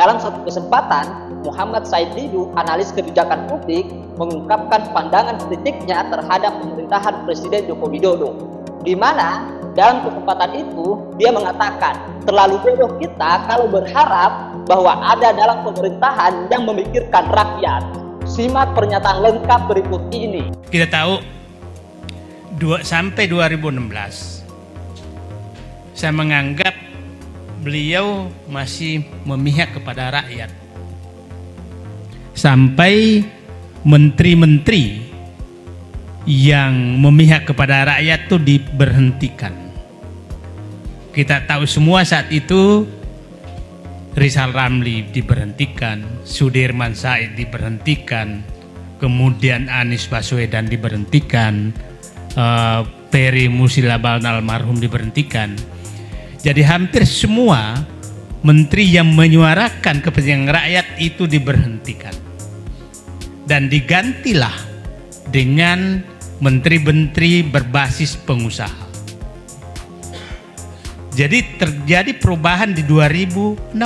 Dalam suatu kesempatan, Muhammad Said Didu, analis kebijakan publik, mengungkapkan pandangan kritiknya terhadap pemerintahan Presiden Joko Widodo, di mana dalam kesempatan itu dia mengatakan terlalu bodoh kita kalau berharap bahwa ada dalam pemerintahan yang memikirkan rakyat. Simak pernyataan lengkap berikut ini. Kita tahu sampai 2016 saya menganggap beliau masih memihak kepada rakyat. Sampai menteri-menteri yang memihak kepada rakyat itu diberhentikan. Kita tahu semua saat itu Rizal Ramli diberhentikan, Sudirman Said diberhentikan, kemudian Anies Baswedan diberhentikan, Ferry Musilaban almarhum diberhentikan. Jadi hampir semua menteri yang menyuarakan kepentingan rakyat itu diberhentikan. Dan digantilah dengan menteri-menteri berbasis pengusaha. Jadi terjadi perubahan di 2016.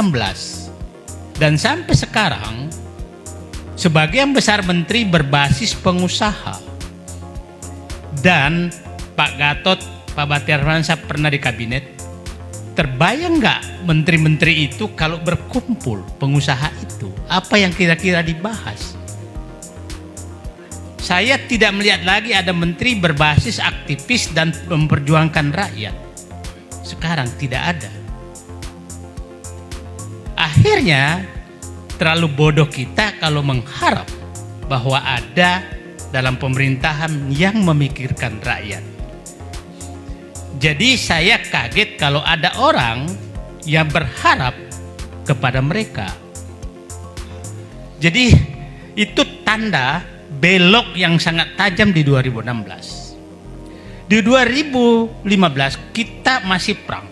Dan sampai sekarang sebagian besar menteri berbasis pengusaha. Dan Pak Gatot, Pak Batiar Mansyah pernah di kabinet. Terbayang nggak menteri-menteri itu kalau berkumpul pengusaha itu? Apa yang kira-kira dibahas? Saya tidak melihat lagi ada menteri berbasis aktivis dan memperjuangkan rakyat. Sekarang tidak ada. Akhirnya terlalu bodoh kita kalau mengharap bahwa ada dalam pemerintahan yang memikirkan rakyat. Jadi saya kaget kalau ada orang yang berharap kepada mereka. Jadi itu tanda belok yang sangat tajam di 2016. Di 2015 kita masih perang.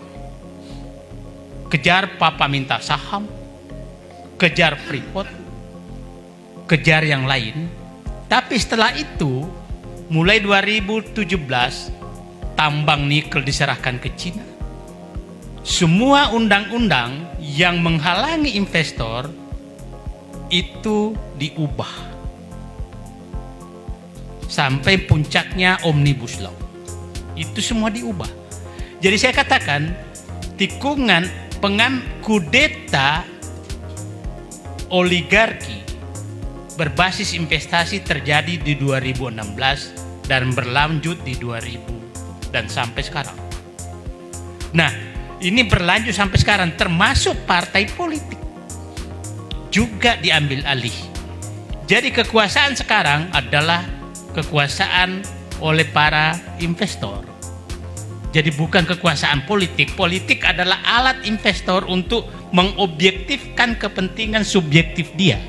Kejar papa minta saham, kejar Freeport, kejar yang lain. Tapi setelah itu mulai 2017 tambang nikel diserahkan ke Cina. Semua undang-undang yang menghalangi investor itu diubah. Sampai puncaknya Omnibus Law. Itu semua diubah. Jadi saya katakan tikungan kudeta oligarki berbasis investasi terjadi di 2016 dan berlanjut di 2000 dan sampai sekarang. Nah, ini berlanjut sampai sekarang, termasuk partai politik juga diambil alih. Jadi kekuasaan sekarang adalah kekuasaan oleh para investor. Jadi bukan kekuasaan politik. Politik adalah alat investor untuk mengobjektifkan kepentingan subjektif dia.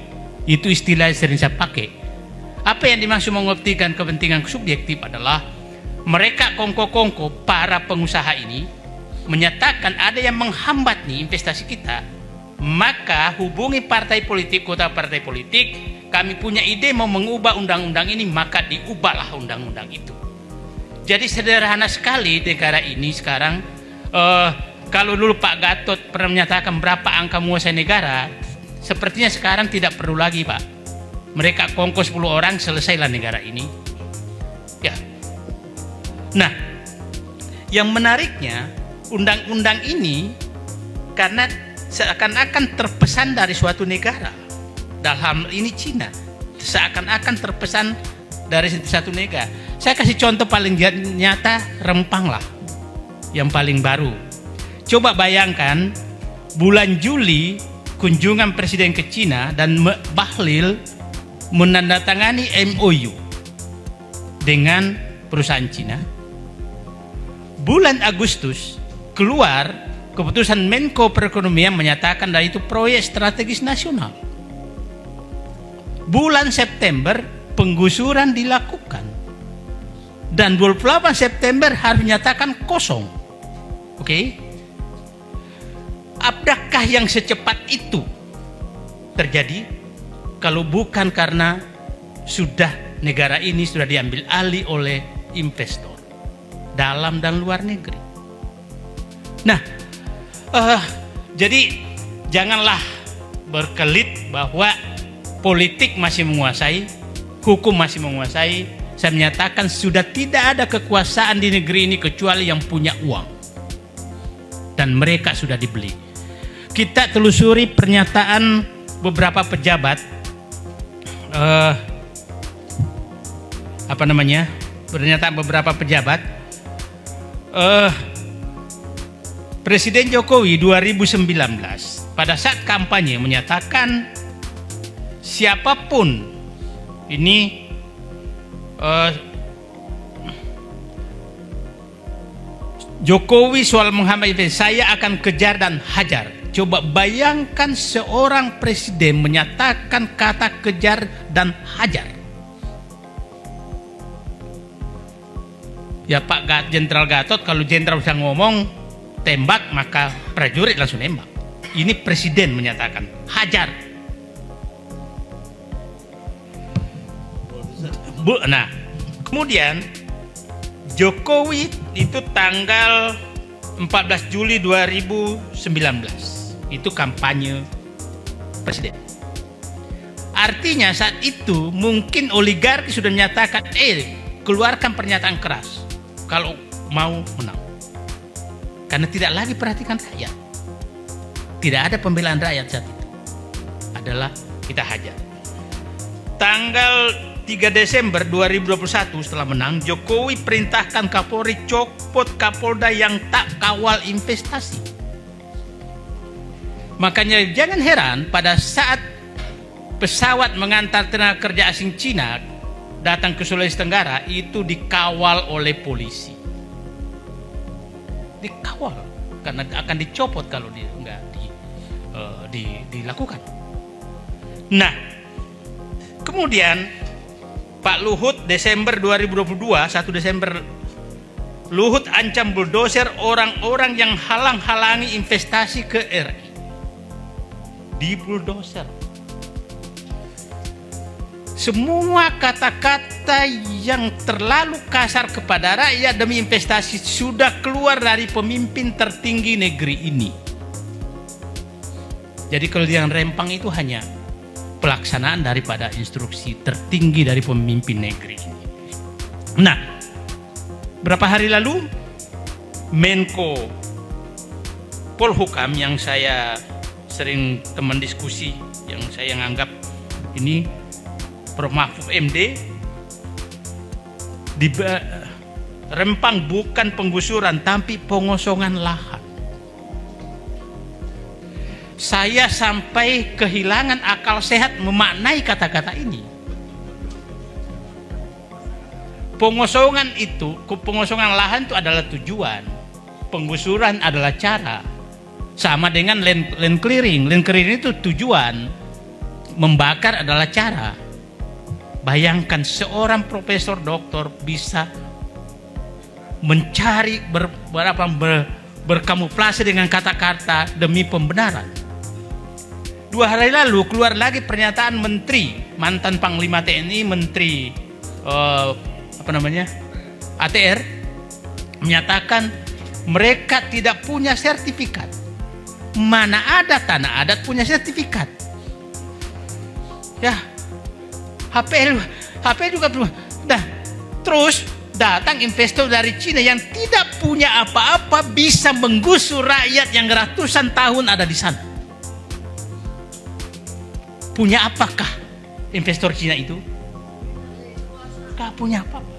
Itu istilah yang sering saya pakai. Apa yang dimaksud mengobjektifkan kepentingan subjektif adalah mereka kongko-kongko, para pengusaha ini menyatakan ada yang menghambat nih investasi kita, maka hubungi partai politik, kota partai politik, kami punya ide mau mengubah undang-undang ini, maka diubahlah undang-undang itu. Jadi sederhana sekali negara ini sekarang. Kalau dulu Pak Gatot pernah menyatakan berapa angka menguasai negara, sepertinya sekarang tidak perlu lagi, Pak. Mereka kongko 10 orang, selesailah negara ini. Ya. Nah, yang menariknya undang-undang ini karena seakan-akan terpesan dari suatu negara, dalam hal ini Cina, seakan-akan terpesan dari satu negara. Saya kasih contoh paling nyata, Rempang lah, yang paling baru. Coba bayangkan bulan Juli kunjungan Presiden ke Cina dan Bahlil menandatangani MOU dengan perusahaan Cina. Bulan Agustus keluar keputusan Menko Perekonomian menyatakan bahwa itu proyek strategis nasional. Bulan September penggusuran dilakukan dan 28 September harus menyatakan kosong. Oke? Apakah yang secepat itu terjadi kalau bukan karena negara ini sudah diambil alih oleh investor dalam dan luar negeri. Nah, jadi janganlah berkelit bahwa politik masih menguasai, hukum masih menguasai. Saya menyatakan sudah tidak ada kekuasaan di negeri ini kecuali yang punya uang. Dan mereka sudah dibeli. Kita telusuri pernyataan beberapa pejabat, pernyataan beberapa pejabat. Presiden Jokowi 2019 pada saat kampanye menyatakan siapapun ini Jokowi soal Muhammad saya akan kejar dan hajar. Coba bayangkan seorang presiden menyatakan kata kejar dan hajar. Ya Pak Jenderal Gatot, kalau jenderal bisa ngomong tembak maka prajurit langsung nembak. Ini presiden menyatakan hajar. Nah, kemudian Jokowi itu tanggal 14 Juli 2019 itu kampanye presiden. Artinya saat itu mungkin oligarki sudah menyatakan keluarkan pernyataan keras kalau mau menang. Karena tidak lagi perhatikan rakyat. Tidak ada pembelaan rakyat saat itu. Adalah kita hajar. Tanggal 3 Desember 2021 setelah menang, Jokowi perintahkan Kapolri copot Kapolda yang tak kawal investasi. Makanya jangan heran pada saat pesawat mengantar tenaga kerja asing Cina datang ke Sulawesi Tenggara itu dikawal oleh polisi. Dikawal karena akan dicopot kalau nggak dilakukan. Nah, kemudian Pak Luhut Desember 2022, 1 Desember, Luhut ancam bulldozer orang-orang yang halang-halangi investasi ke RI. Di bulldozer. Semua kata-kata yang terlalu kasar kepada rakyat demi investasi sudah keluar dari pemimpin tertinggi negeri ini. Jadi kalau yang rempang itu hanya pelaksanaan daripada instruksi tertinggi dari pemimpin negeri ini. Nah, berapa hari lalu Menko Polhukam yang saya sering teman diskusi, yang saya anggap ini Prof. Mahfud MD, di Rempang bukan penggusuran tapi pengosongan lahan. Saya sampai kehilangan akal sehat memaknai kata-kata ini. Pengosongan lahan itu adalah tujuan, penggusuran adalah cara. Sama dengan land clearing. Land clearing itu tujuan, membakar adalah cara. Bayangkan seorang profesor doktor bisa mencari berkamuflase dengan kata-kata demi pembenaran. 2 hari lalu keluar lagi pernyataan menteri, mantan Panglima TNI, menteri ATR, menyatakan mereka tidak punya sertifikat. Mana ada tanah adat punya sertifikat? Ya, HPL juga belum. Dah, terus datang investor dari Cina yang tidak punya apa-apa bisa menggusur rakyat yang ratusan tahun ada di sana. Punya apakah investor Cina itu? Gak punya apa-apa.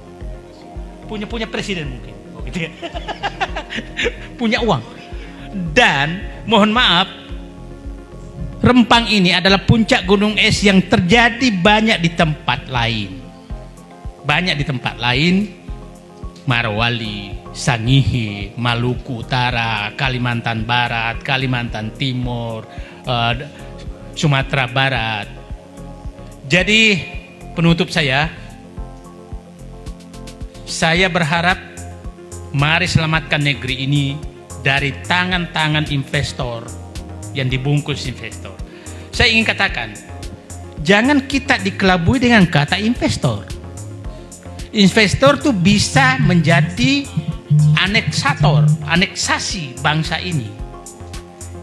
Punya presiden mungkin. Oh, gitu ya. Punya uang. Dan mohon maaf, Rempang ini adalah puncak gunung es yang terjadi banyak di tempat lain. Banyak di tempat lain, Morowali, Sangihe, Maluku Utara, Kalimantan Barat, Kalimantan Timur, Sumatera Barat. Jadi penutup saya berharap mari selamatkan negeri ini dari tangan-tangan investor yang dibungkus investor. Saya ingin katakan, jangan kita dikelabui dengan kata investor. Investor tuh bisa menjadi aneksasi bangsa ini.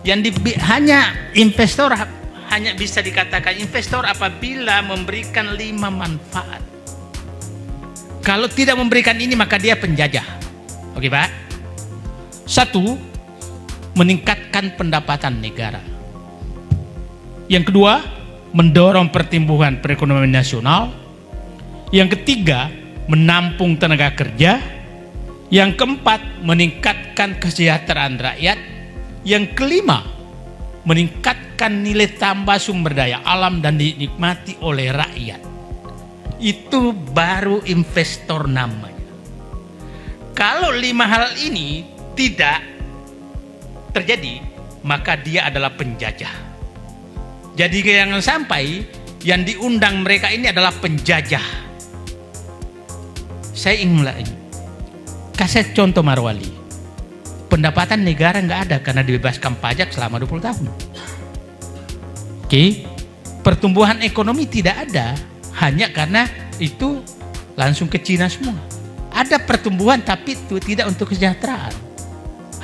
Yang hanya investor hanya bisa dikatakan investor apabila memberikan 5 manfaat. Kalau tidak memberikan ini maka dia penjajah. Oke Pak? 1. Meningkatkan pendapatan negara. Yang kedua, mendorong pertumbuhan perekonomian nasional. Yang ketiga, menampung tenaga kerja. Yang keempat, meningkatkan kesejahteraan rakyat. Yang kelima, meningkatkan nilai tambah sumber daya alam dan dinikmati oleh rakyat. Itu baru investor namanya. Kalau 5 hal ini tidak terjadi, maka dia adalah penjajah. Jadi jangan sampai yang diundang mereka ini adalah penjajah. Saya ingin lagi kasih contoh Marwali. Pendapatan negara nggak ada karena dibebaskan pajak selama 20 tahun. Oke, pertumbuhan ekonomi tidak ada hanya karena itu langsung ke Cina semua. Ada pertumbuhan tapi itu tidak untuk kesejahteraan.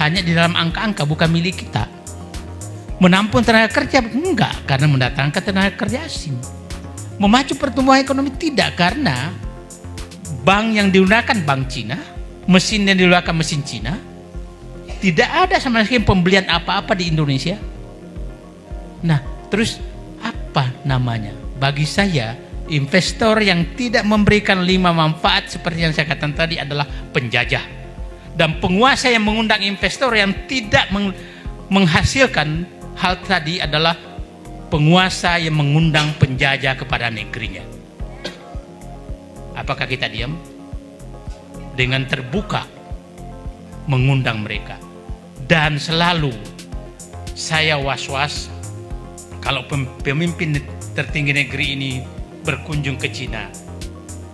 Hanya di dalam angka-angka, bukan milik kita. Menampung tenaga kerja enggak karena mendatangkan tenaga kerja asing. Memacu pertumbuhan ekonomi tidak karena bank yang digunakan bank Cina, mesin yang digunakan mesin Cina. Tidak ada sama sekali pembelian apa-apa di Indonesia. Nah, terus apa namanya? Bagi saya, investor yang tidak memberikan 5 manfaat seperti yang saya katakan tadi adalah penjajah. Dan penguasa yang mengundang investor yang tidak menghasilkan hal tadi adalah penguasa yang mengundang penjajah kepada negerinya. Apakah kita diam? Dengan terbuka mengundang mereka. Dan selalu saya was-was kalau pemimpin tertinggi negeri ini berkunjung ke Cina.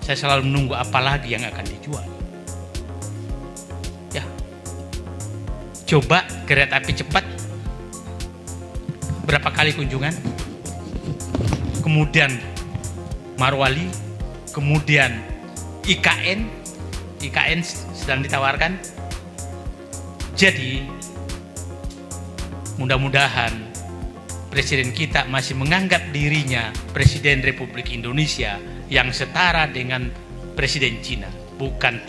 Saya selalu menunggu apa lagi yang akan dijual. Ya, coba kereta api cepat berapa kali kunjungan, kemudian Marwali, kemudian IKN sedang ditawarkan. Jadi mudah-mudahan Presiden kita masih menganggap dirinya Presiden Republik Indonesia yang setara dengan Presiden Cina, bukan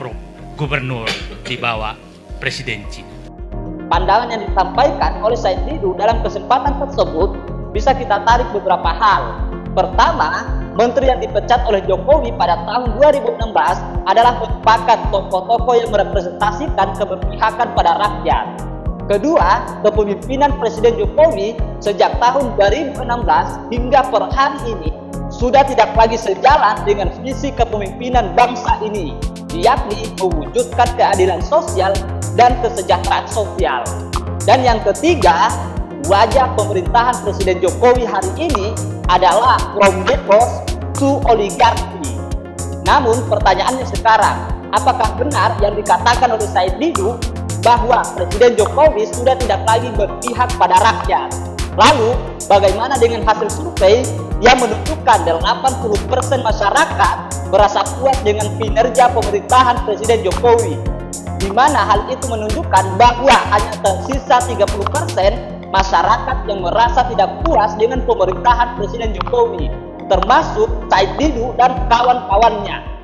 gubernur di bawah Presiden Cina. Pandangan yang disampaikan oleh Said Didu dalam kesempatan tersebut bisa kita tarik beberapa hal. Pertama, menteri yang dipecat oleh Jokowi pada tahun 2016 adalah merupakan tokoh-tokoh yang merepresentasikan keberpihakan pada rakyat. Kedua, kepemimpinan Presiden Jokowi sejak tahun 2016 hingga per hari ini sudah tidak lagi sejalan dengan visi kepemimpinan bangsa ini, yakni mewujudkan keadilan sosial dan kesejahteraan sosial. Dan yang ketiga, wajah pemerintahan Presiden Jokowi hari ini adalah from demos to oligarki. Namun pertanyaannya sekarang, apakah benar yang dikatakan oleh Said Didu bahwa Presiden Jokowi sudah tidak lagi berpihak pada rakyat? Lalu bagaimana dengan hasil survei yang menunjukkan 80% masyarakat merasa puas dengan kinerja pemerintahan Presiden Jokowi, di mana hal itu menunjukkan bahwa hanya tersisa 30% masyarakat yang merasa tidak puas dengan pemerintahan Presiden Jokowi, termasuk Said Didu dan kawan-kawannya.